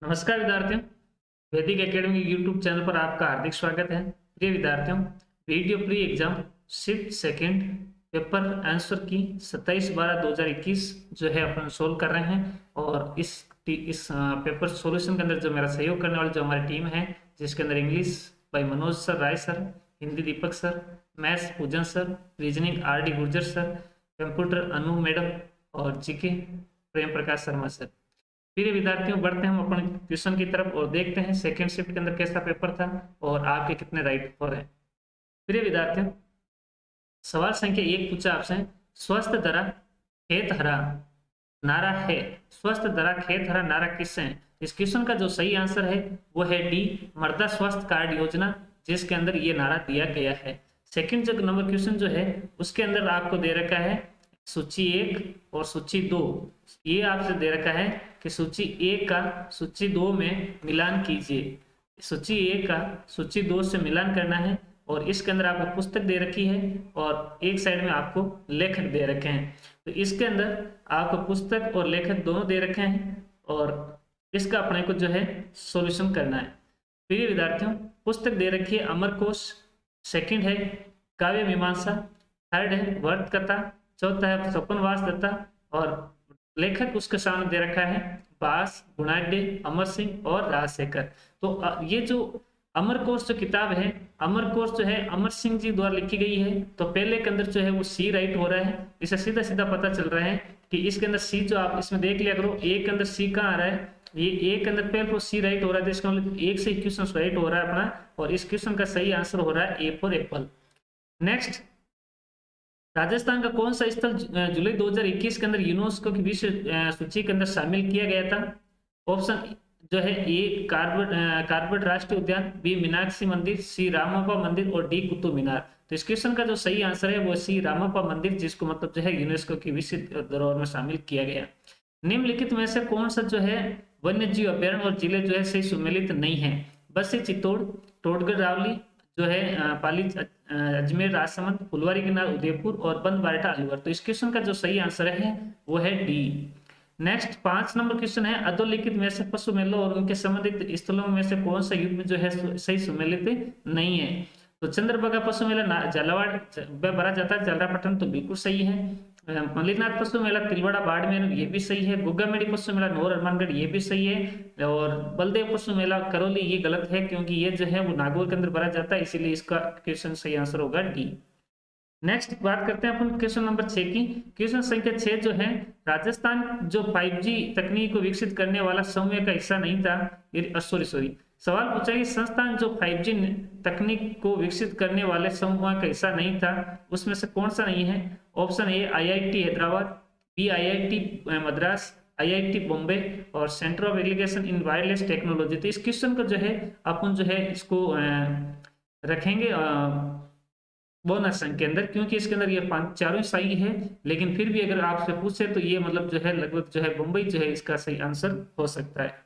नमस्कार विद्यार्थियों। वैदिक एकेडमी यूट्यूब चैनल पर आपका हार्दिक स्वागत है। प्रिय विद्यार्थियों, video pre exam shift second paper answer की 27/12/2021 जो है अपन सोल्व कर रहे हैं। और इस पेपर सॉल्यूशन के अंदर जो मेरा सहयोग करने वाली जो हमारी टीम है, जिसके अंदर इंग्लिश भाई Manoj sir, Rai sir, Hindi Deepak sir, maths Pujan sir, reasoning R D Gurjar sir, computer Anu madam और जीके प्रेम प्रकाश शर्मा सर। प्रिय विद्यार्थियों, बढ़ते हैं हम अपन क्वेश्चन की तरफ और देखते हैं सेकंड शिफ्ट के अंदर कैसा पेपर था और आपके कितने राइट हो रहे हैं। प्रिय विद्यार्थियों, सवाल संख्या 1 पूछा आपसे, स्वस्थ दरा खेत हरा नारा है। स्वस्थ दरा खेत हरा नारा किससे है? इस क्वेश्चन का जो सही आंसर है वो है डी, मृदा स्वास्थ्य कार्ड योजना, जिसके अंदर ये नारा दिया गया है। सेकंड जो नंबर क्वेश्चन जो है उसके अंदर आपको दे रखा है सूची 1 और सूची 2। ये आपसे दे रखा है कि सूची 1 का सूची 2 में मिलान कीजिए। सूची 1 का सूची 2 से मिलान करना है और इसके अंदर आपको पुस्तक दे रखी है और एक साइड में आपको लेखक दे रखे हैं। तो इसके अंदर आपको पुस्तक और लेखक दोनों दे रखे हैं और इसका अपने को जो है सॉल्यूशन करना है। प्रिय विद्यार्थियों, पुस्तक दे रखी है अमरकोश, सेकंड है काव्य मीमांसा, थर्ड है वर्त कथा, चौथा है स्वपनवास दत्ता और लेखक उसके सामने दे रखा है बास, गुणाढ्य, अमर सिंह और राजशेखर। तो ये जो अमरकोश जो किताब है, अमरकोश जो है अमर सिंह जी द्वारा लिखी गई है। तो पहले के अंदर जो है वो सी राइट हो रहा है। इसे सीधा सीधा पता चल रहा है कि इसके अंदर सी जो आप इसमें देख लिया करो, ए के अंदर सी कहाँ आ रहा है, ये ए के अंदर पहले सी राइट हो रहा है, तो इसका मतलब एक से क्वेश्चन राइट हो रहा है अपना, और इस क्वेश्चन का सही आंसर हो रहा है A for Apple. Next, Rajasthan का कौन सा स्थल जुलाई 2021 के अंदर यूनेस्को की विश्व सूची के अंदर शामिल किया गया था? ऑप्शन जो है ए कार्बेट राष्ट्रीय उद्यान, बी मीनाक्षी मंदिर, सी रामप्पा मंदिर और डी कुतुब मीनार। तो इस क्वेश्चन का जो सही आंसर है वो सी रामप्पा मंदिर, जिसको मतलब जो है यूनेस्को की विश्व धरोहर में शामिल किया गया। निम्नलिखित में से कौन सा जो है वन्य जीव अभ्यारण्य और जिले जो है सही सुमेलित नहीं है? बस्सी चित्तौड़, टोटगढ़ रावली, जो है पाली अजमेर राजसमंद, फुलवारी गिरनार उदयपुर और बंद बारटा अलवर। तो इस क्वेश्चन का जो सही आंसर है वो है डी। नेक्स्ट 5 नंबर क्वेश्चन है, अधोलिखित में से पशु मेलों और उनके संबंधित स्थलों में से कौन सा युग्म जो है सही सुमेलित नहीं है? तो चंद्रभागा पशु मेला झालावाड़ में भरा जाता है, झालरापाटन, तो बिल्कुल सही है। मल्लीनाथ पशु मेला तिलवाड़ा बाड़मेर, ये भी सही है। गुग्गामेड़ी पशु मेला नौर हनुमानगढ़, ये भी सही है। और बलदेव पशु मेला करौली, ये गलत है क्योंकि ये जो है वो नागौर के अंदर भरा जाता है, इसीलिए इसका क्वेश्चन सही आंसर होगा डी। नेक्स्ट बात करते हैं अपन क्वेश्चन नंबर 6 की। क्वेश्चन संख्या 6 जो है, राजस्थान जो 5G तकनीक को विकसित करने वाला समूह का हिस्सा नहीं था। सॉरी, सवाल पूछा कि संस्थान जो 5G तकनीक को विकसित करने वाले समूह का हिस्सा नहीं था, उसमें से कौन सा नहीं है? Option A IIT Hyderabad, B IIT Madras, IIT Bombay और centre of aggregation in wireless technology. तो इस क्वेश्चन को जो है अपन जो है इसको रखेंगे बोनस अंक के अंदर, क्योंकि इसके अंदर ये चारों सही है, लेकिन फिर भी अगर आपसे पूछे तो ये मतलब जो है लगभग जो है मुंबई जो है इसका सही आंसर हो सकता है।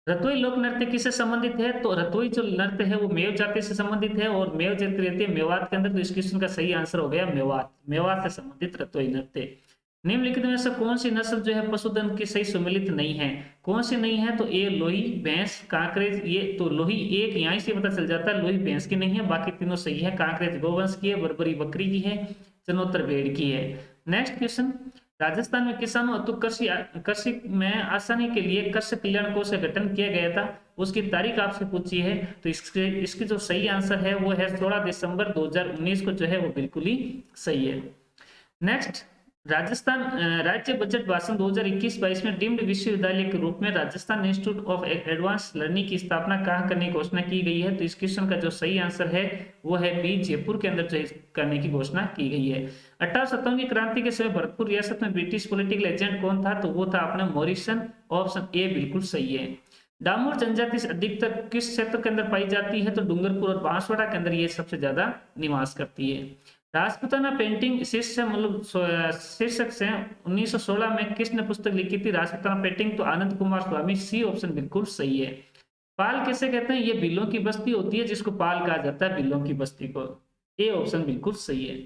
रतोई लोक नृत्य किससे संबंधित है? तो रतोई जो नृत्य है वो मेव जाति से संबंधित है और मेव जाति रहती है मेवात के अंदर, तो इस क्वेश्चन का सही आंसर हो गया मेवात। मेवात से संबंधित रतोई नृत्य। निम्नलिखित में से कौन सी नस्ल जो है पशुधन की सही सम्मिलित नहीं है? कौन सी नहीं है? तो ए लोही, भैंस, कांकरेज। ये तो लोही एक यहाँ से पता चल जाता है, लोही भैंस की नहीं है, बाकी तीनों सही है। कांकरेज गोवंश की है, बरबरी बकरी की है, चनोतर भेड़ की है। नेक्स्ट क्वेश्चन, राजस्थान में किसानों हेतु कृषि में आसानी के लिए कृषि कल्याण कोष का गठन किया गया था, उसकी तारीख आपसे पूछी है। तो इसकी जो सही आंसर है वो है 16 दिसंबर 2019 को जो है वो बिल्कुल ही सही है। नेक्स्ट, राजस्थान राज्य बजट भाषण 2021-22 में डीम्ड विश्वविद्यालय के रूप में Rajasthan institute of advance learning की स्थापना कहाँ करने की घोषणा की गई है? तो इस क्वेश्चन का जो सही आंसर है वो है बी, जयपुर के अंदर जो करने की घोषणा की गई है। 1857 की क्रांति के समय भरतपुर रियासत में ब्रिटिश पॉलिटिकल एजेंट कौन था? तो वो था अपना मॉरिसन। ऑप्शन ए बिल्कुल सही है। डामोर जनजाति अधिकतर किस क्षेत्र के अंदर पाई जाती है? तो डूंगरपुर और बांसवाड़ा के अंदर ये सबसे ज्यादा निवास करती है। राजपूताना पेंटिंग शीर्षक से 1916 में किसने पुस्तक लिखी थी? राजपूताना पेंटिंग, तो आनंद कुमार स्वामी। सी ऑप्शन बिल्कुल सही है। पाल किसे कहते हैं? ये बिल्लों की बस्ती होती है जिसको पाल कहा जाता है, बिल्लों की बस्ती को। ए ऑप्शन बिल्कुल सही है।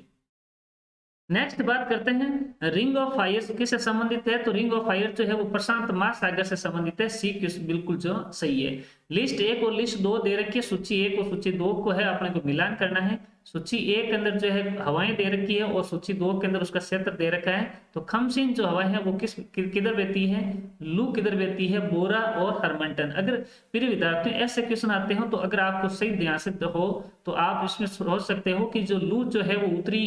नेक्स्ट बात करते हैं रिंग ऑफ फायर किससे संबंधित है, तो रिंग ऑफ फायर जो है वो प्रशांत महासागर से संबंधित है। सी बिल्कुल जो सही है। लिस्ट 1 और लिस्ट 2 दे रखी है, सूची 1 और सूची 2 को है अपने को मिलान करना है। सूची 1 के अंदर जो है हवाएं दे रखी है और सूची 2 के अंदर उसका क्षेत्र दे रखा है। तो खमसिन जो हवाएं है वो किधर बहती है, लू किधर बहती है, बोरा और हरमंटन। अगर प्रिय विद्यार्थियों ऐसे क्वेश्चन आते हो तो अगर आपको सही ध्यान से हो तो आप इसमें सोच सकते हो कि जो लू जो है वो उत्तरी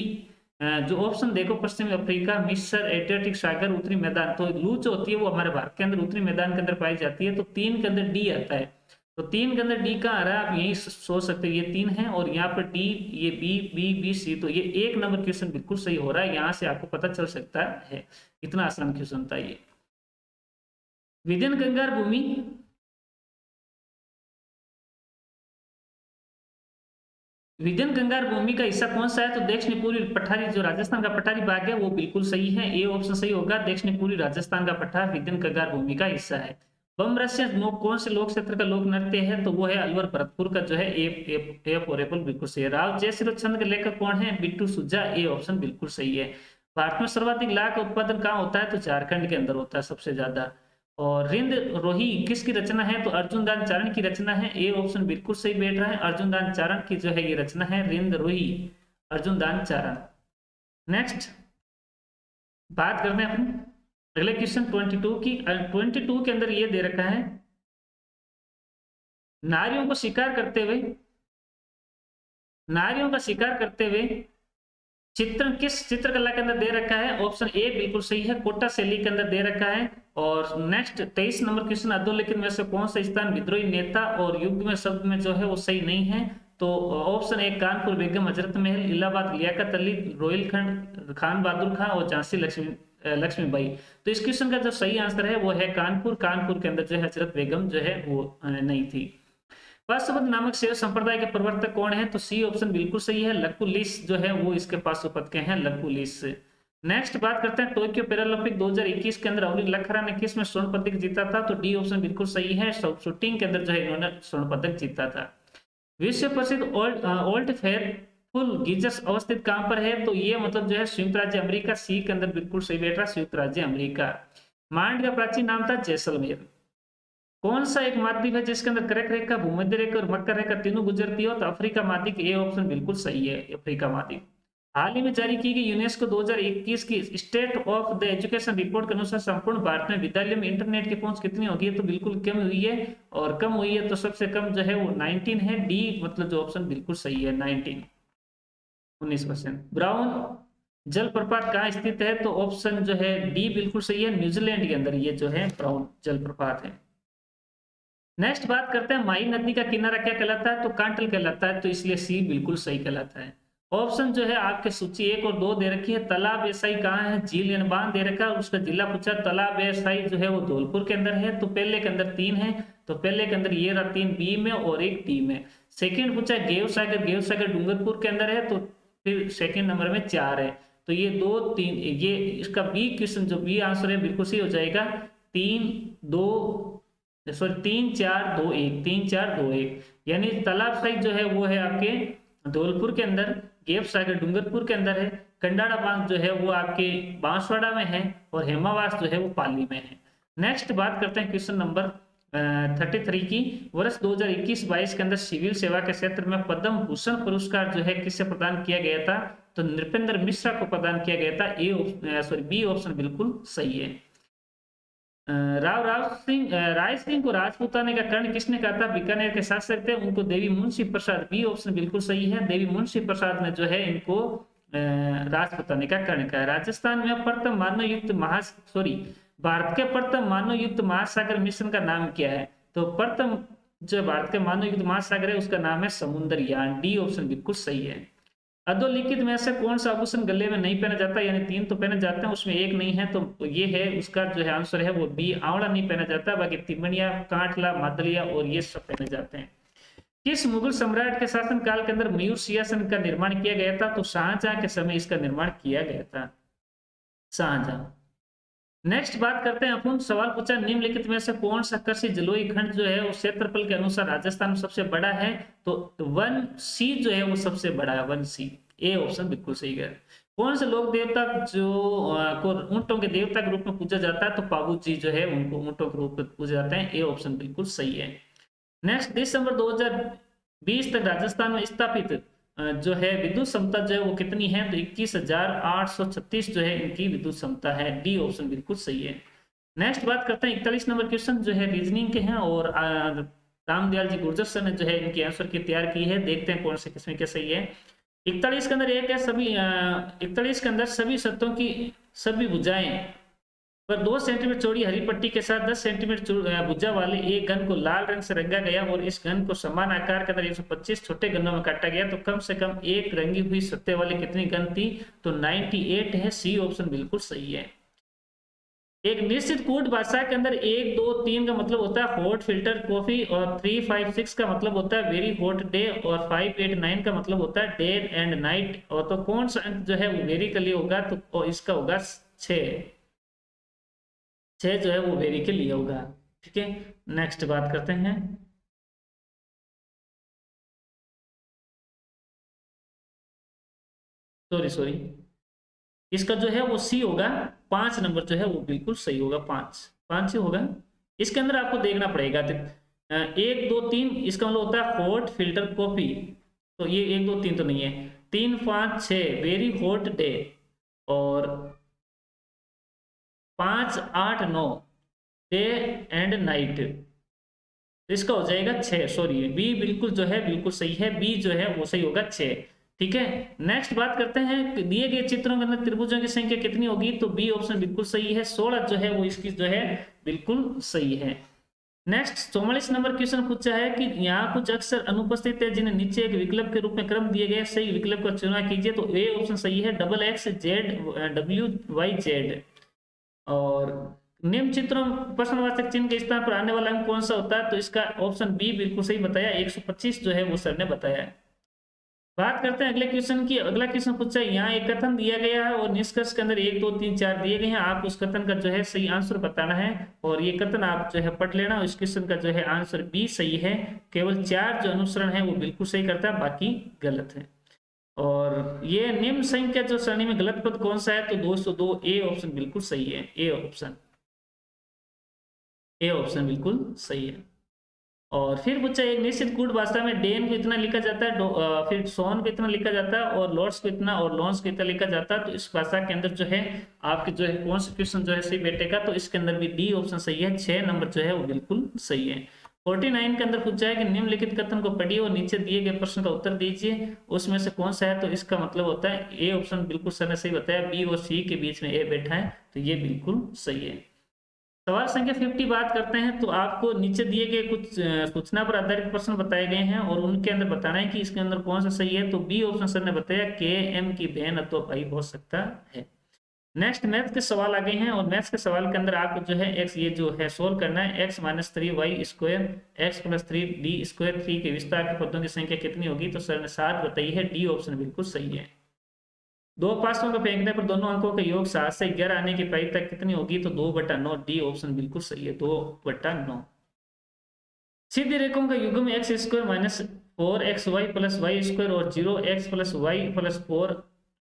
जो ऑप्शन देखो पश्चिमी अफ्रीका, मिस्र, एड्रियाटिक सागर, उत्तरी मैदान, तो लू जो होती है वो हमारे भारत के अंदर उत्तरी मैदान के अंदर पाई जाती है। तो 3 के अंदर डी आता है, तो 3 के अंदर डी का आ रहा है, आप यही सोच सकते हो ये 3 है और यहाँ पर डी, ये बी बी बी सी, तो ये 1 नंबर क्वेश्चन बिल्कुल सही हो रहा है। यहाँ से आपको पता चल सकता है, इतना आसान क्वेश्चन था ये। विजन गंगार भूमि, विजन गंगार भूमि का हिस्सा कौन सा है, तो दक्षिणी पूर्वी पठारी, जो राजस्थान का पठारी भाग है वो बिल्कुल सही है, ए ऑप्शन सही होगा। दक्षिणी पूर्वी राजस्थान का पठार विजन गंगार भूमि का हिस्सा है। बमरस्य कौन से लोक क्षेत्र का लोक नृत्य है, तो वो है अलवर भरतपुर का जो है ए फॉर एप्पल बिल्कुल सही है। राव जयसिंह छंद के लेखक कौन है, बिट्टू सुजा, ए ऑप्शन बिल्कुल सही है। भारत में सर्वाधिक लाख का उत्पादन कहाँ होता है, तो झारखंड के अंदर होता है सबसे ज्यादा। और रिंद रोही किसकी रचना है, तो अर्जुन दान चारण की रचना है, ए ऑप्शन बिल्कुल सही बैठ रहा है। अर्जुन दान चारण की जो है ये रचना है रिंद रोही, अर्जुन दान चारण। नेक्स्ट बात करते हैं अपन अगले क्वेश्चन 22 की। 22 के अंदर ये दे रखा है, नारियों को शिकार करते हुए, नारियों का शिकार करते हुए चित्रण किस चित्रकला के अंदर दे रखा है, ऑप्शन ए बिल्कुल सही है, कोटा शैली के अंदर दे रखा है। और नेक्स्ट 23 नंबर क्वेश्चन, अधोलिखित में से कौन सा स्थान विद्रोही नेता और युग में शब्द में जो है वो सही नहीं है, तो ऑप्शन ए कानपुर बेगम हजरत महल, इलाहाबाद लियाकत अली, रोहिलखंड खान बहादुर खां और झांसी लक्ष्मीबाई। तो इस क्वेश्चन का जो सही आंसर है वो है कानपुर, कानपुर के अंदर जो है हजरत बेगम जो है वो नहीं थी। पाशुपत नामक शैव संप्रदाय के प्रवर्तक कौन है, तो सी ऑप्शन बिल्कुल सही है, लकुलिस जो है वो इसके पाशुपत के हैं, लकुलिस। नेक्स्ट बात करते हैं टोक्यो पैरालंपिक 2021 के अंदर अवनी लखरा ने किस में स्वर्ण पदक जीता था, तो डी ऑप्शन बिल्कुल सही है, शूटिंग के अंदर जो है इन्होंने स्वर्ण पदक जीता था। विश्व प्रसिद्ध ओल्ट फेयरफुल गीजर्स अवस्थित कहां पर है, तो ये मतलब जो है संयुक्त राज्य अमेरिका, सी के अंदर बिल्कुल सही बैठ रहा, संयुक्त राज्य अमेरिका। मांड का प्राचीन नाम था जैसलमेर। कौन सा एक महाद्वीप है जिसके अंदर कर्क रेखा, भूमध्य रेखा और मकर रेखा तीनों गुजरती हो, तो अफ्रीका महाद्वीप, ए ऑप्शन बिल्कुल सही है, अफ्रीका महाद्वीप। हाल ही में जारी की गई यूनेस्को 2021 की state of the education report के अनुसार संपूर्ण भारत में विद्यालय में इंटरनेट की पहुंच कितनी होगी, तो बिल्कुल कम हुई है, और कम हुई है तो सबसे कम जो है वो 19 है, डी मतलब जो ऑप्शन बिल्कुल सही है 19, 19%। ब्राउन जलप्रपात कहाँ स्थित है, तो ऑप्शन जो है डी बिल्कुल सही है, न्यूजीलैंड के अंदर ये जो है ब्राउन जलप्रपात है। नेक्स्ट बात करते हैं माही नदी का किनारा क्या कहलाता है, तो कांटल कहलाता है, तो इसलिए सी बिल्कुल सही कहलाता है। ऑप्शन जो है आपके सूची 1 और 2 दे रखी है। तालाब एसाई कहाँ है, झील यानी बांध दे रखा है, उसका जिला पूछा, तालाब एसाई जो है वो धौलपुर के अंदर है, तो पहले के अंदर 3 है, तो पहले के अंदर ये रहा 3 बी में और 1 डी में। सेकंड पूछा गेव सागर डूंगरपुर के अंदर है, तो फिर सेकंड नंबर में 4 है, तो ये 2 3 ये इसका बी क्वेश्चन जो बी आंसर है बिल्कुल सही हो जाएगा, 3 2 सॉरी 3 4 2 1, 3 4 2 1, यानी तालाब साइड जो है वो है आपके धौलपुर के अंदर, गेव सागर डूंगरपुर के अंदर है, कंडाड़ा बांध जो है वो आपके बांसवाड़ा में है, और हेमावास जो है वो पाली में है। नेक्स्ट बात करते हैं क्वेश्चन नंबर 33 की। वर्ष 2021-22 के अंदर सिविल सेवा के क्षेत्र में पद्म भूषण पुरस्कार जो है किससे प्रदान किया गया था, तो नृपेंद्र मिश्रा को प्रदान किया गया था, बी ऑप्शन बिल्कुल सही है। राय सिंह को राजपूताने का कर्ण किसने कहा था, बीकानेर के शासक थे, उनको देवी मुंशी प्रसाद, बी ऑप्शन बिल्कुल सही है, देवी मुंशी प्रसाद ने जो है इनको राजपूताने का कर्ण कहा। राजस्थान में प्रथम भारत के प्रथम मानव युक्त महासागर मिशन का नाम क्या है, तो प्रथम जो भारत के मानव युक्त महासागर है उसका नाम है समुद्रयान, डी ऑप्शन बिल्कुल सही है। अधोलिखित में से कौन सा आभूषण गले में नहीं पहना जाता, यानी 3 तो पहने जाते हैं उसमें 1 नहीं है, तो ये है उसका जो है आंसर है वो बी, आंवला नहीं पहना जाता, बाकी तिमणिया, कांटला, मादलिया और ये सब पहने जाते हैं। किस मुगल सम्राट के शासन काल के अंदर मयूर सिंहासन का निर्माण किया गया था, तो शाहजहां के समय इसका निर्माण किया गया था, शाहजहां। नेक्स्ट बात करते हैं अपन, सवाल पूछा निम्नलिखित में से कौन सा कृषि जलोई खंड जो है वो क्षेत्रफल के अनुसार राजस्थान में सबसे बड़ा है, तो 1C जो है वो सबसे बड़ा है, 1C, ए ऑप्शन बिल्कुल सही है। कौन से लोक देवता जो को ऊंटों के देवता के रूप में पूजा जाता है, तो पाबू जी जो है उनको ऊंटों के रूप में पूजे जाते हैं। ए ऑप्शन बिल्कुल सही है। नेक्स्ट, दिसंबर 2020 तक राजस्थान में स्थापित जो है विद्युत क्षमता जो है वो कितनी है, तो 21,836 जो है इनकी विद्युत क्षमता है। डी ऑप्शन बिल्कुल सही है। नेक्स्ट बात करते हैं 41 नंबर क्वेश्चन जो है रीजनिंग के हैं, और रामदयाल जी गुर्जर सर ने जो है इनकी आंसर की तैयार की है। देखते हैं कौन से किसमें क्या सही है। 41 के अंदर एक है सभी 41 के अंदर सभी सत्तों की सभी भुजाएं पर 2 सेंटीमीटर चौड़ी हरी पट्टी के साथ 10 सेंटीमीटर भुजा वाले एक घन को लाल रंग से रंगा गया, और इस घन को समान आकार के अंदर 125 छोटे घनों में काटा गया, तो कम से कम एक रंगी हुई सत्ते वाली कितनी घन थी, तो 98 है। सी ऑप्शन बिल्कुल सही है। एक निश्चित कूट भाषा के अंदर 1, 2, 3 का मतलब होता है हॉट फिल्टर कॉफी, और 3, 5, 6 का मतलब होता है वेरी हॉट डे, और 5, 8, 9 का मतलब होता है डे एंड नाइट। और तो कौन सा अंक जो है वो वेरी के लिए होगा, तो इसका होगा 6 जो है वो वेरी के लिए होगा। ठीक है, नेक्स्ट बात करते हैं। सॉरी, इसका जो है वो सी होगा। 5 नंबर जो है वो बिल्कुल सही होगा। 5 ही होगा। इसके अंदर आपको देखना पड़ेगा, तो 1, 2, 3 इसका मतलब होता है हॉट फिल्टर कॉफी, तो ये 1, 2, 3 तो नहीं है। 3, 5, 6 वेरी हॉट डे, और 5, 8, 9 डे एंड नाइट, तो इसका हो जाएगा 6। सॉरी, बी बिल्कुल जो है बिल्कुल सही है। बी जो है वो सही होगा 6। ठीक है, नेक्स्ट बात करते हैं दिए गए चित्रों के अंदर त्रिभुजों की संख्या कितनी होगी, तो बी ऑप्शन बिल्कुल सही है। 16 जो है वो इसकी जो है बिल्कुल सही है। नेक्स्ट 44 नंबर क्वेश्चन पूछा है कि यहाँ कुछ अक्षर अनुपस्थित है जिन्हें नीचे एक विकल्प के रूप में क्रम दिए गए, सही विकल्प का चुनाव कीजिए, तो ए ऑप्शन सही है। XXZWYZ। और निम्न चित्रों में प्रश्नवाचक चिन्ह के स्थान पर आने वाला अंक कौन सा होता है, तो इसका ऑप्शन बी बिल्कुल सही बताया। 125 जो है वो सर ने बताया है। बात करते हैं अगले क्वेश्चन की। अगला क्वेश्चन पूछा है, यहाँ एक कथन दिया गया है और निष्कर्ष के अंदर 1, 2, 3, 4 दिए गए हैं। आप उस कथन का जो है सही आंसर बताना है, और ये कथन आप जो है पढ़ लेना। इस क्वेश्चन का जो है आंसर बी सही है। केवल 4 जो अनुसरण है वो बिल्कुल सही करता है, बाकी गलत है। और ये निम्न संख्या जो सरणी में गलत पद कौन सा है, तो 202। ए ऑप्शन बिल्कुल सही है। ए ऑप्शन बिल्कुल सही है। और फिर पूछा एक निश्चित कूट भाषा में डेन को इतना लिखा जाता है, फिर सोन को इतना लिखा जाता है, और लॉर्ड्स को इतना, और लॉन्स को इतना लिखा जाता है। तो इस भाषा के अंदर जो है आपके जो है कौन सा क्वेश्चन जो है सही बैठेगा, तो इसके अंदर भी डी ऑप्शन सही है। 6 नंबर जो है वो बिल्कुल सही है। 49 के अंदर पूछा है कि निम्नलिखित कथन को पढ़िए और नीचे दिए गए प्रश्न का उत्तर दीजिए, उसमें से कौन सा है, तो इसका मतलब होता है ए ऑप्शन बिल्कुल सर ने सही बताया। बी और सी के बीच में ए बैठा है, तो ये बिल्कुल सही है। सवाल संख्या 50 बात करते हैं, तो आपको नीचे दिए गए कुछ सूचना पर आधारित प्रश्न बताए गए हैं, और उनके अंदर बताना है कि इसके अंदर कौन सा सही है, तो बी ऑप्शन सर ने बताया के एम की बहन अथवा भाई हो सकता है। नेक्स्ट मैथ के सवाल आ गए हैं, और मैथ्स के सवाल के अंदर आपको जो है एक्स ये जो है सोल्व करना है। x-3y² x+3d², 3 के विस्तार के पदों की संख्या कितनी होगी, तो सर ने 7 बताई है। डी ऑप्शन बिल्कुल सही है। 2 पासों को फेंकने पर दोनों अंकों का योग 7 से 11 आने की प्रायिकता कितनी होगी, तो 2/9। डी ऑप्शन बिल्कुल सही है। 2/9। सीधी रेखाओं का युग्म x² - 4xy + y² और 0x + y + 4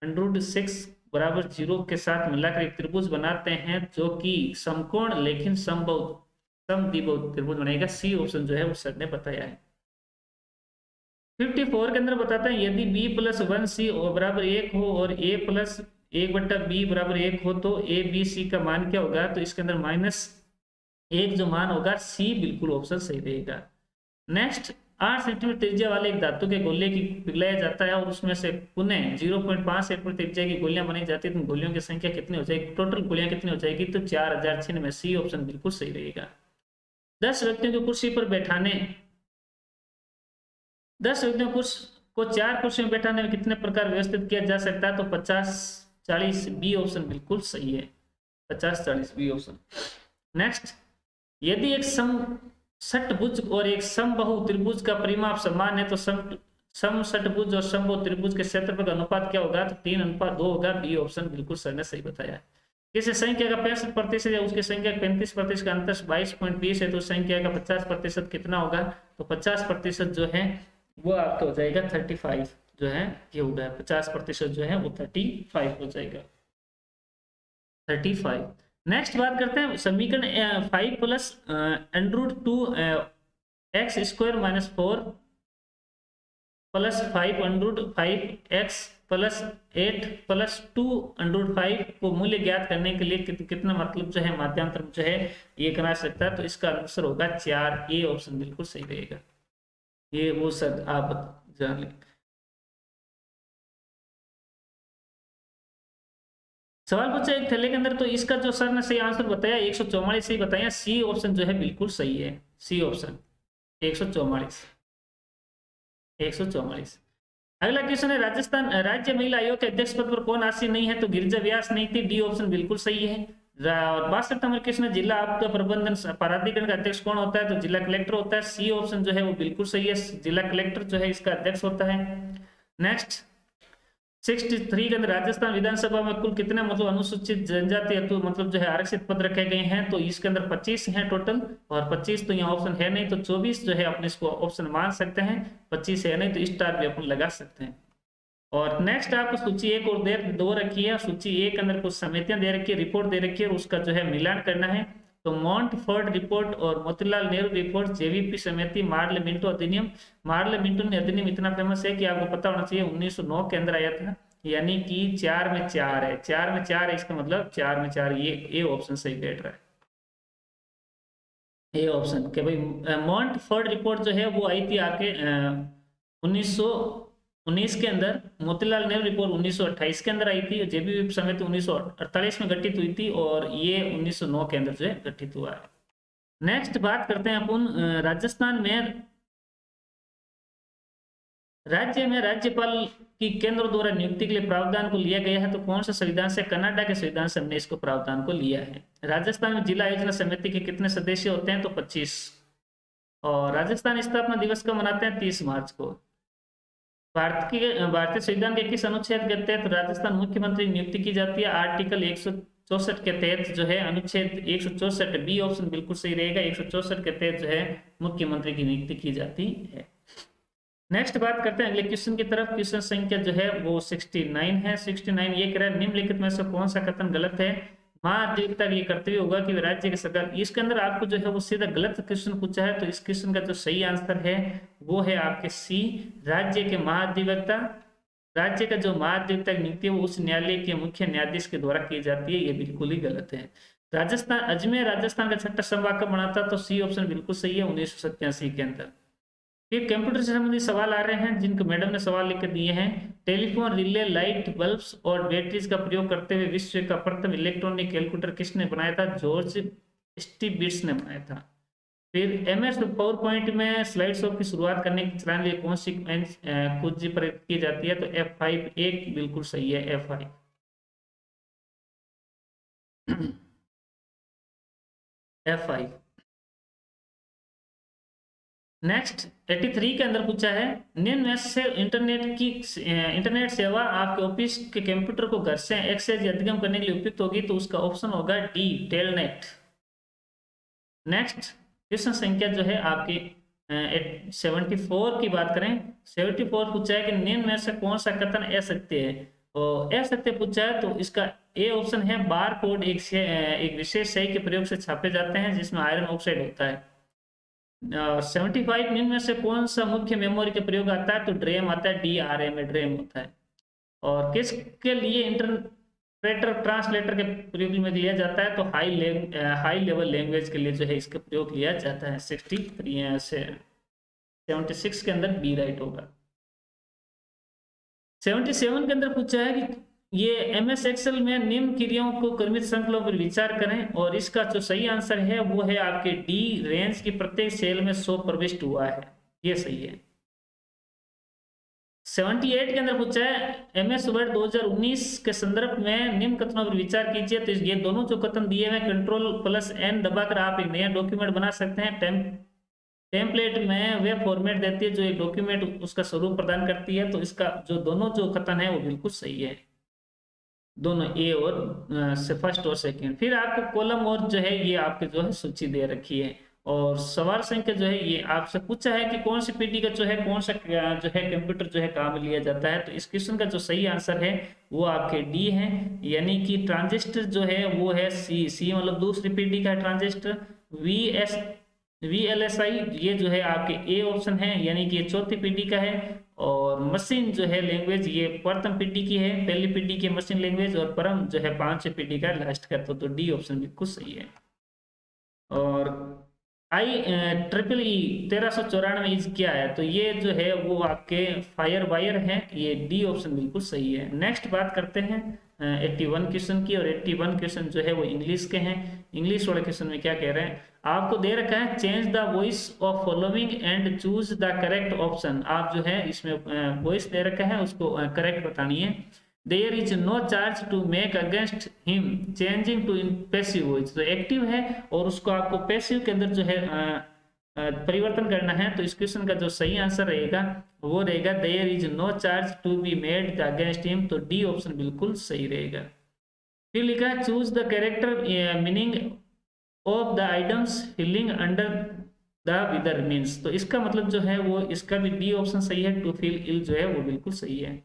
√6 = 0 के साथ मिलाकर एक त्रिभुज बनाते हैं, जो कि समकोण लेकिन समद्विबाहु त्रिभुज बनेगा। सी ऑप्शन जो है वो सर ने बताया है। 54 के अंदर बताते हैं, यदि b + 1c = 1 हो और a + 1/b = 1 हो, तो a b c का मान क्या होगा, तो इसके अंदर -1 जो मान होगा, सी बिल्कुल ऑप्शन सही रहेगा। नेक्स्ट 8 सेंटीमीटर त्रिज्या वाले एक धातु के गोले की पिघलाया जाता है, और उसमें से पुनः 0.5 सेंटीमीटर त्रिज्या की गोलियां बनाई जाती है, तो गोलियों की संख्या कितनी हो जाएगी, टोटल गोलियां कितनी हो जाएगी, तो 4096। सी ऑप्शन बिल्कुल सही रहेगा। 10 व्यक्तियों को कुर्सी पर बैठाने 10 व्यक्तियों को 4 कुर्सियों में बैठाने में कितने प्रकार व्यवस्थित किया जा सकता है, तो 50-40। बी ऑप्शन बिल्कुल सही है। 50-40 बी ऑप्शन। नेक्स्ट, यदि एक समषटभुज और एक समबाहु त्रिभुज का परिमाप समान है, तो समषटभुज और समबाहु त्रिभुज के क्षेत्रफल का अनुपात क्या होगा, तो 3:2 होगा। बी ऑप्शन बिल्कुल सर ने सही बताया। किसी संख्या का 65% या उसकी संख्या 35% का अंतर 22.20 है, तो संख्या का 50% कितना होगा, तो 50% जो है वो आपका हो जाएगा 35। जो है ये होगा 50% जो है वो 35 हो जाएगा 35। नेक्स्ट बात करते हैं समीकरण 5 plus √2 x square minus 4 plus 5√5 x plus 8 plus 2√5 को मूल्य ज्ञात करने के लिए कितना मतलब जो है माध्यांतर जो है ये करा सकता है। तो इसका आंसर होगा 4, ए ऑप्शन बिल्कुल सही रहेगा। ये वो सर आप जान लें। सवाल पूछा एक थैले के अंदर, तो इसका जो सर ने सही आंसर बताया 144 सही बताया, सी ऑप्शन जो है बिल्कुल सही है, सी ऑप्शन 144 144। अगला क्वेश्चन है राजस्थान राज्य महिला आयोग के अध्यक्ष पद पर कौन आसीन नहीं है? तो गिरिजा व्यास नहीं थी, डी ऑप्शन बिल्कुल सही है। और 62 नंबर क्वेश्चन है जिला आपदा प्रबंधन प्राधिकरण का अध्यक्ष कौन होता है? तो जिला कलेक्टर होता है, सी ऑप्शन जो है वो बिल्कुल सही है, जिला कलेक्टर जो है इसका अध्यक्ष होता है। नेक्स्ट 63 के अंदर राजस्थान विधानसभा में कुल कितने मतलब अनुसूचित जनजाति हेतु मतलब जो है आरक्षित पद रखे गए हैं? तो इसके अंदर 25 हैं टोटल, और 25 तो यहाँ ऑप्शन है नहीं, तो 24 जो है अपने इसको ऑप्शन मान सकते हैं, 25 है नहीं तो स्टार भी अपन लगा सकते हैं। और नेक्स्ट आपको सूची 1 और 2 रखी है, सूची 1 के अंदर कुछ समितियां दे रखी है, रिपोर्ट दे रखी है, और उसका जो है मिलान करना है। तो मोंटफोर्ड रिपोर्ट और मोतीलाल नेहरू रिपोर्ट, जेवीपी समिति, मार्ले मिंटो अधिनियम। मार्ले मिंटो ने अधिनियम इतना फेमस है कि आपको पता होना चाहिए 1909 के अंदर आया था, यानी कि 4 में 4 है, 4 में 4 है, इसका मतलब 4 में 4, ये ऑप्शन सही बैठ रहा है, ये ऑप्शन के भाई। मोंटफोर्ड रिपोर्ट जो है वो आई थी आपके 1919 के अंदर, मोतीलाल नेहरू रिपोर्ट 1928 के अंदर आई थी, जेबीवी समिति 1948 में गठित हुई थी, और ये 1909 के अंदर जो है गठित हुआ है। नेक्स्ट बात करते हैं अपन राजस्थान में राज्य में राज्यपाल की केंद्र द्वारा नियुक्ति के लिए प्रावधान को लिया गया है। तो कौन सा संविधान से? कनाडा के संविधान से हमने इसको प्रावधान को लिया है। राजस्थान में जिला योजना समिति के कितने सदस्य होते हैं? तो 25। और राजस्थान स्थापना दिवस कब मनाते हैं? 30 मार्च को। भारतीय संविधान के किस अनुच्छेद के तहत राजस्थान मुख्यमंत्री नियुक्ति की जाती है? आर्टिकल 164 के तहत जो है अनुच्छेद 164, बी ऑप्शन बिल्कुल सही रहेगा, 164 के तहत जो है मुख्यमंत्री की नियुक्ति की जाती है। नेक्स्ट बात करते हैं अगले क्वेश्चन की तरफ। क्वेश्चन संख्या जो है वो 69 है। 69 ये कह रहा है निम्नलिखित में से कौन सा कथन गलत है? महाधिवक्ता ये कर्तव्य होगा कि राज्य के सरकार, इसके अंदर आपको जो है वो सीधा गलत क्वेश्चन पूछा है, तो इस क्वेश्चन का जो सही आंसर है वो है आपके सी, राज्य के महाधिवक्ता। राज्य का जो महाधिवक्ता की नियुक्ति है वो उस न्यायालय के मुख्य न्यायाधीश के द्वारा की जाती है, ये बिल्कुल ही गलत है। राजस्थान अजमेर राजस्थान का छठा संभाग कब बना था? तो सी ऑप्शन बिल्कुल सही है, 1987 के अंदर। फिर कंप्यूटर से संबंधित सवाल आ रहे हैं जिनको मैडम ने सवाल लिख दिए हैं। टेलीफोन, रिले, लाइट बल्ब्स और बैटरीज का प्रयोग करते हुए विश्व का प्रथम इलेक्ट्रॉनिक कैलकुलेटर किसने बनाया था? जॉर्ज स्टिबिट्स ने बनाया था। फिर एमएस पावर पॉइंट में स्लाइड शो की शुरुआत करने की चलाने के लिए कौन सी कुंजी प्रयुक्त की जाती है? तो F5 एक बिल्कुल सही है, F5 F5। नेक्स्ट 83 के अंदर पूछा है निम्न में से इंटरनेट सेवा आपके ऑफिस के कंप्यूटर को घर से एक्सेस या अधिगम करने के लिए उपयुक्त होगी? तो उसका ऑप्शन होगा डी, टेलनेट। नेक्स्ट क्वेश्चन संख्या जो है आपकी 74 की बात करें। 74 पूछा है कि निम्न में से कौन सा कथन असत्य है? और असत्य पूछा है तो इसका ए ऑप्शन है, बार कोड एक विशेष स्याही के प्रयोग से छापे जाते हैं जिसमें आयरन ऑक्साइड होता है। 75 निम्न में से कौन सा मुख्य मेमोरी के प्रयोग आता है? तो ड्रेम आता है, DRM में ड्रेम होता है। और किसके लिए इंटरप्रेटर ट्रांसलेटर के प्रयोग में लिया जाता है? तो हाई लेवल लैंग्वेज के लिए जो है इसका प्रयोग लिया जाता है। 76 के अंदर बी राइट होगा। 77 के अंदर पूछा है कि ये MS एक्सेल में निम्न क्रियाओं को क्रमित श्रृंखला पर विचार करें, और इसका जो सही आंसर है वो है आपके डी, रेंज की प्रत्येक सेल में 100 प्रविष्ट हुआ है, ये सही है। 78 के अंदर पूछा है MS वर्ड 2019 के संदर्भ में निम्न कथनों पर विचार कीजिए। तो ये दोनों जो कथन दिए हुए Ctrl+N दबाकर आप एक नया डॉक्यूमेंट बना सकते हैं। टेम्पलेट में वे फॉर्मेट देती है जो एक डॉक्यूमेंट उसका स्वरूप प्रदान करती है। तो इसका जो दोनों जो कथन है वो बिल्कुल सही है, दोनों ए और फर्स्ट और सेकंड। फिर आपको कॉलम और जो है ये आपके जो है सूची दे रखी है, और सवाल संख्या जो है ये आपसे पूछा है कि कौन सी पीढ़ी का जो है कौन सा जो है कंप्यूटर जो है काम लिया जाता है, तो इस क्वेश्चन का जो सही आंसर है वो आपके डी है, यानी कि ट्रांजिस्टर जो है वो है सी मतलब दूसरी पीढ़ी का ट्रांजिस्टर। VLSI ये जो है आपके ए ऑप्शन है, यानी कि ये चौथी पीढ़ी का है। और मशीन जो है लैंग्वेज ये प्रथम पीढ़ी की है, पहली पीढ़ी की मशीन लैंग्वेज, और परम जो है पांचवी पीढ़ी का लास्ट का, तो डी ऑप्शन बिल्कुल सही है। और IEEE 1394 इज क्या है, तो ये जो है वो आपके फायर वायर है, ये डी ऑप्शन बिल्कुल सही है। नेक्स्ट बात करते हैं 81 क्वेश्चन की, और 81 क्वेश्चन जो है वो इंग्लिश के हैं। इंग्लिश वाले क्वेश्चन में क्या कह रहे हैं, आपको दे रखा है change the voice of following and choose the correct option. आप जो है इसमें वॉइस दे रखा है, उसको करेक्ट बतानी है। There is no charge to make against him changing to in passive voice, तो एक्टिव है और उसको आपको पैसिव के अंदर जो है परिवर्तन करना है। तो इस क्वेश्चन का जो सही आंसर रहेगा वो रहेगा there is no charge to be made against him, तो डी ऑप्शन बिल्कुल सही रहेगा। फिर लिखा है choose the character meaning of the items filling under the whether means, तो इसका मतलब जो है वो इसका भी डी ऑप्शन सही है, टू फील इल जो है वो बिल्कुल सही है।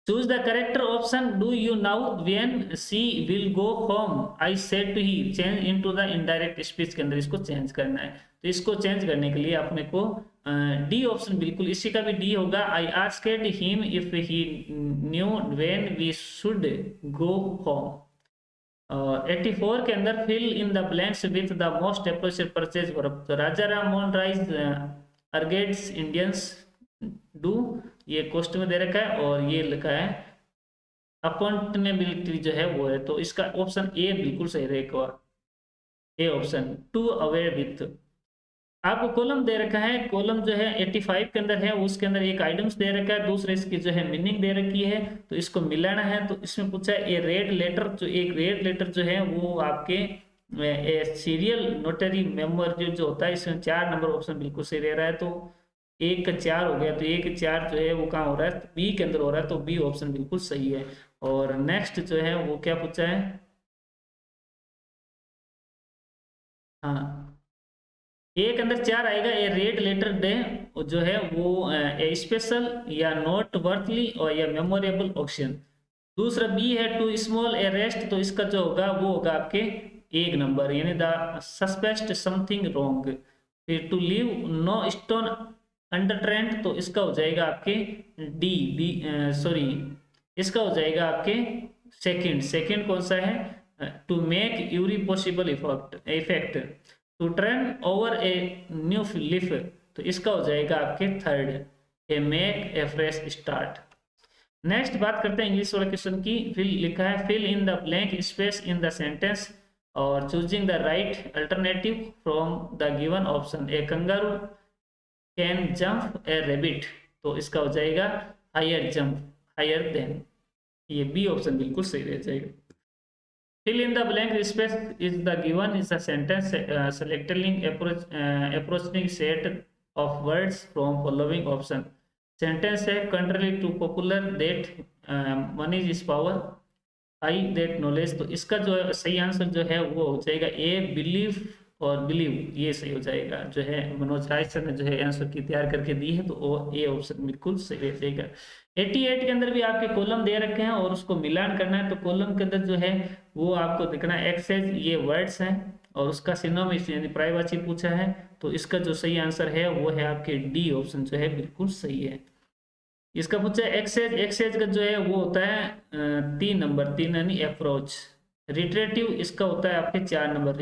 Choose the correct option do you now when she will go home I said to he, change into the indirect speech के अंदर इसको चेंज करना है। तो इसको चेंज करने के लिए अपने को डी ऑप्शन बिल्कुल इसी का भी डी होगा। I asked him if he knew when we should go home. 84 के अंदर fill in the blanks with the most appropriate purchase verb, तो Raja Ram Mohan rise urged Indians do, ये क्वेश्चन में दे रखा है, और ये लिखा है अपॉइंटेबिलिटी जो है वो है, तो इसका ऑप्शन ए बिल्कुल सही रहेगा, A option to aware with. आपको कॉलम दे रखा है, कॉलम जो है 85 के अंदर है, उसके अंदर एक आइटम्स दे रखा है, दूसरे इसकी जो है मीनिंग दे रखी है, तो इसको मिलाना है। तो इसमें पूछा है ए रेड लेटर, जो एक रेड लेटर जो है वो आपके सीरियल नोटरी मेमोरी जो होता है, इसमें 4 नंबर ऑप्शन बिल्कुल सही रह रहा है, तो 1 का 4 हो गया, तो 1 का 4 जो है वो कहाँ हो रहा है, बी के अंदर हो रहा है, तो बी ऑप्शन बिल्कुल सही है। और नेक्स्ट जो है वो क्या पूछा है, हाँ एक अंदर 4 आएगा, ए रेड लेटर डे जो है वो ए स्पेशल या नोट वर्थली और या मेमोरेबल ऑक्शन। दूसरा बी है टू स्मॉल ए रेस्ट, तो इसका जो होगा वो होगा आपके 1 नंबर, यानी द सस्पेक्ट समथिंग रॉन्ग। फिर to leave no stone unturned, तो इसका हो जाएगा आपके डी बी सॉरी इसका हो जाएगा आपके सेकंड कौन सा है, to make every possible effect, to turn over a new leaf, तो इसका हो जाएगा आपके third, a make a fresh start. Next बात करते हैं इंग्लिश वाले क्वेश्चन की। फिल लिखा है fill in the blank space in the sentence और choosing the right alternative from the given option, a kangaroo can jump a rabbit, तो इसका हो जाएगा हायर जंप हायर देन, ये बी ऑप्शन बिल्कुल सही रह जाएगा। Fill in the blank space is the given is a sentence selecting approaching set of words from following option. Sentence है contrary to popular that money is power, I that knowledge, तो इसका जो सही answer जो है वो हो जाएगा ए बिलीव और बिलीव, ये सही हो जाएगा। जो है मनोज राय सर ने जो है आंसर की तैयार करके दी है, तो वो ए ऑप्शन बिल्कुल सही रह जाएगा। 88 के अंदर भी आपके कॉलम दे रखे हैं और उसको मिलान करना है, तो कॉलम के अंदर जो है वो आपको दिखना है एक्सेज, ये वर्ड्स हैं और उसका सिनोनिम्स यानी पर्यायवाची पूछा है, तो इसका जो सही आंसर है वो है आपके डी ऑप्शन जो है बिल्कुल सही है। इसका पूछा है एक्सेज का जो है वो होता है 3 नंबर, 3 यानी अप्रोच। रिट्रेटिव इसका होता है आपके 4 नंबर,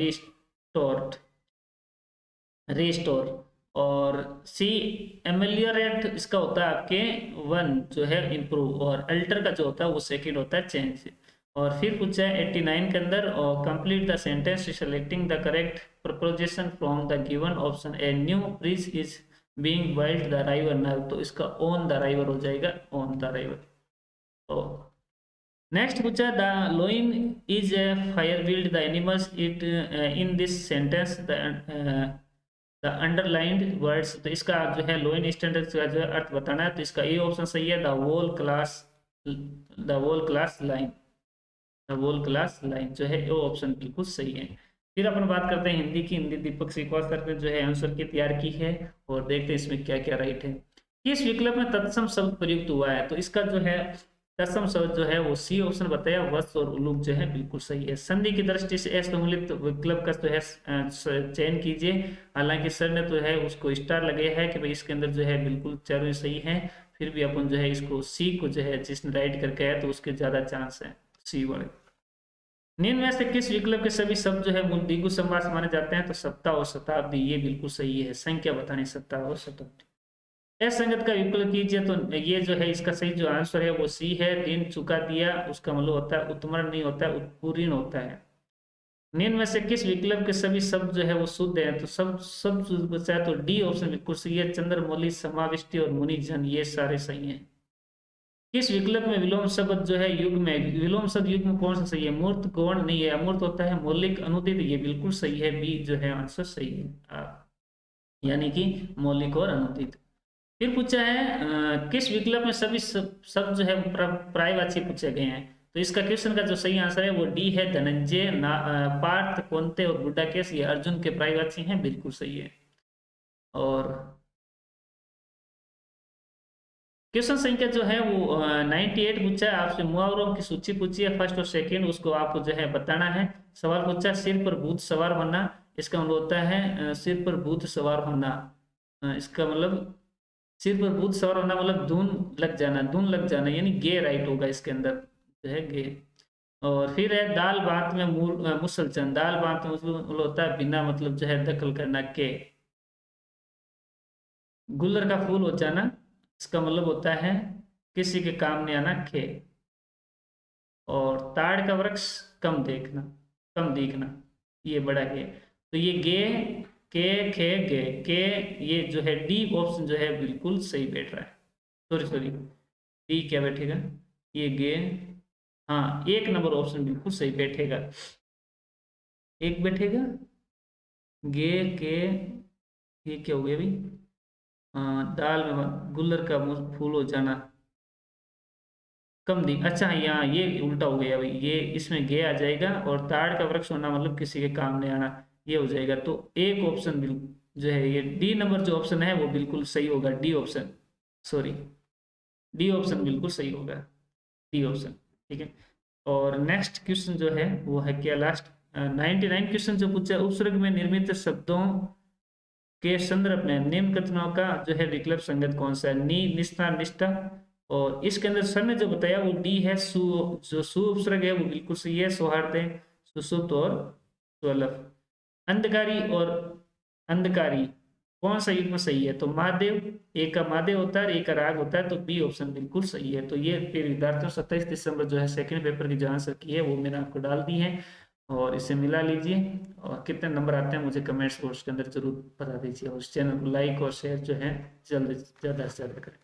रिस्टोर। और सी एमेलियोरेट इसका होता है आपके 1 जो है इम्प्रूव, और अल्टर का जो होता है वो सेकंड होता है चेंज। और फिर पूछा है 89 के अंदर और complete the sentence selecting the correct preposition from the given option, a new bridge is being built the river null, तो इसका ऑन द राइवर हो जाएगा, ऑन द राइवर। तो नेक्स्ट पूछा the lion is a fire wild the animals it in this sentence the underlined words, तो इसका जो है लोइन स्टैंडर्ड का जो है अर्थ बताना है, तो इसका ए ऑप्शन सही है, द वोल क्लास लाइन जो है वो ऑप्शन बिल्कुल सही है। फिर अपन बात करते हैं हिंदी की। हिंदी दीपक सिकवा सर ने जो है आंसर की तैयार की है, और देखते हैं इसमें क्या क्या राइट है। किस विकल्प में तत्सम शब्द प्रयुक्त हुआ है? तो इसका जो है तत्सम शब्द जो है वो सी ऑप्शन बताया, वत्स और उलूक जो है बिल्कुल सही है। संधि की दृष्टि से असमूलित विकल्प का जो है चयन कीजिए। हालांकि सर ने तो है उसको स्टार लगाया है कि भाई इसके अंदर जो है बिल्कुल चारों सही है, फिर भी अपन जो है इसको सी को जो है जिसने राइट करके है तो उसके ज्यादा चांस है सी वाले। निम्न में से किस विकल्प के सभी शब्द जो है मूल द्विगु समास माने जाते हैं? तो सप्ताह और शताब्दी, ये बिल्कुल सही है। संख्या बतानी सप्ताह और शताब्दी। असंगत का विकल्प कीजिए, तो ये जो है इसका सही जो आंसर है वो सी है। ऋण चुका दिया, उसका मतलब होता है उत्तमरण नहीं होता है, उत्पूर्ण होता है। निम्न में से किस विकल्प के सभी शब्द जो है वो शुद्ध है? तो सब सब बचा है, तो डी ऑप्शन बिल्कुल सही है। चंद्रमौली, समाविष्टि और मुनिजन, ये सारे सही हैं। किस विकल्प में विलोम शब्द जो है युग में, विलोम शब्द युग में कौन सा सही है? मूर्त, गौण नहीं है, अमूर्त होता है। मौलिक, अनुदित, ये बिल्कुल सही है। बी जो है आंसर सही है, यानी कि मौलिक और अनुदित। फिर पूछा है किस विकल्प में सभी शब्द जो है पर्यायवाची पूछे गए हैं? तो इसका क्वेश्चन का जो सही आंसर है वो डी है। धनंजय, पार्थ, कौनते और बुड्ढाकेश, ये अर्जुन के पर्यायवाची हैं, बिल्कुल सही है। और क्वेश्चन संख्या जो है वो 98 पूछा है आपसे। मुहावरों की सूची पूछी है, फर्स्ट और सेकंड, उसको आपको जो है बताना है। सवाल पूछा सिर पर भूत सवार होना, इसका मतलब होता है सिर पर भूत सवार होना। इसका मतलब सिर पर भूत सवार होना मतलब धुन लग जाना, धुन लग जाना, यानी गे राइट होगा इसके अंदर जो है गे। और फिर है दाल भात में मुसलचन, दाल भात में मतलब होता है बिना मतलब जो है दखल करना के। गुल्लर का फूल हो जाना, इसका मतलब होता है किसी के काम नहीं आना, खे। और ताड़ का वृक्ष कम देखना, कम दिखना, ये बड़ा गे। तो ये गे, के, खे, गे, के, ये जो है डी ऑप्शन जो है बिल्कुल सही बैठ रहा है। सॉरी सॉरी, डी क्या बैठेगा? ये गे, हाँ एक नंबर ऑप्शन बिल्कुल सही बैठेगा। एक बैठेगा गे के, ये क्या हो गया अभी? दाल में गुल्लर का फूल हो जाना, कम दी, अच्छा यहाँ ये उल्टा हो गया भाई, ये इसमें गे आ जाएगा और ताड़ का वृक्ष होना मतलब किसी के काम नहीं आना, ये हो जाएगा। तो एक ऑप्शन बिल्कुल जो है ये डी नंबर जो ऑप्शन है वो बिल्कुल सही होगा, D option, sorry D option बिल्कुल सही होगा, डी ऑप्शन। ठीक है। और नेक्स्ट क्वेश्चन जो है वो है क्या, लास्ट 99 क्वेश्चन जो पूछा है, उपसर्ग में निर्मित शब्दों के संदर्भ में निम्न कथनों का जो है विकल्प संगत कौन सा है? नी, निष्ठा, निष्ठा। और इसके अंदर सर ने जो बताया वो डी है। सु, जो सु उपसर्ग है वो बिल्कुल सही है। सौहार्द, सुसुप्त और स्वलभ। अंधकारी और अंधकारी कौन सा युग्म सही है? तो महादेव, एक का महादेव होता है, एक का राग होता है, तो बी ऑप्शन बिल्कुल सही है। तो ये फिर विद्यार्थियों 27 दिसंबर जो है सेकंड पेपर की जो आंसर की है वो मैंने आपको डाल दी है, और इसे मिला लीजिए। और कितने नंबर आते हैं मुझे कमेंट्स बॉक्स के अंदर जरूर बता दीजिए, और इस चैनल को लाइक और शेयर जो है जल्द ज़्यादा से ज़्यादा करें।